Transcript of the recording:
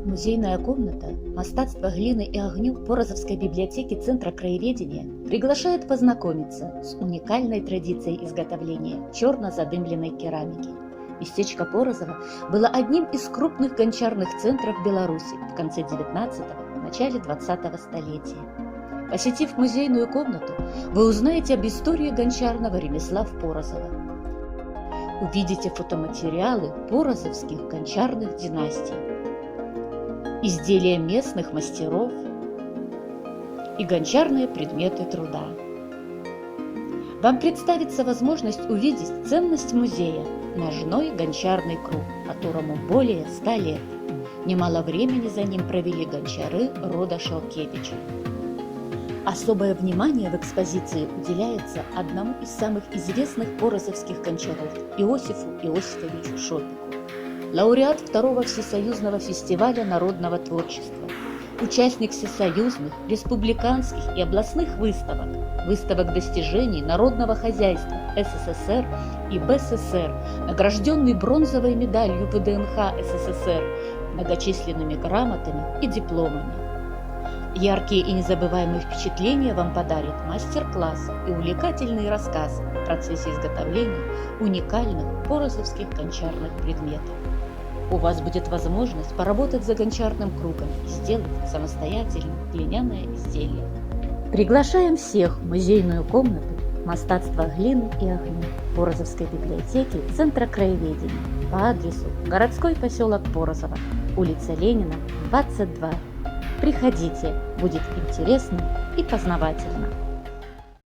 Музейная комната «Мастацтва глины и огню» Порозовской библиотеки Центра краеведения приглашает познакомиться с уникальной традицией изготовления черно-задымленной керамики. Местечко Порозово было одним из крупных гончарных центров Беларуси в конце 19-го, начале 20-го столетия. Посетив музейную комнату, вы узнаете об истории гончарного ремесла в Порозово. Увидите фотоматериалы порозовских гончарных династий, изделия местных мастеров и гончарные предметы труда. Вам представится возможность увидеть ценность музея – ножной гончарный круг, которому более 100 лет. Немало времени за ним провели гончары рода Шалкевича. Особое внимание в экспозиции уделяется одному из самых известных порозовских гончаров – Иосифу Иосифовичу Шопику. Лауреат второго всесоюзного фестиваля народного творчества, участник всесоюзных, республиканских и областных выставок, выставок достижений народного хозяйства СССР и БССР, награжденный бронзовой медалью ВДНХ СССР, многочисленными грамотами и дипломами. Яркие и незабываемые впечатления вам подарит мастер-класс и увлекательные рассказы в процессе изготовления уникальных порозовских гончарных предметов. У вас будет возможность поработать за гончарным кругом и сделать самостоятельно глиняное изделие. Приглашаем всех в музейную комнату «Мастацтва глины и огню» Порозовской библиотеки Центра краеведения по адресу городской поселок Порозово, улица Ленина, 22. Приходите, будет интересно и познавательно.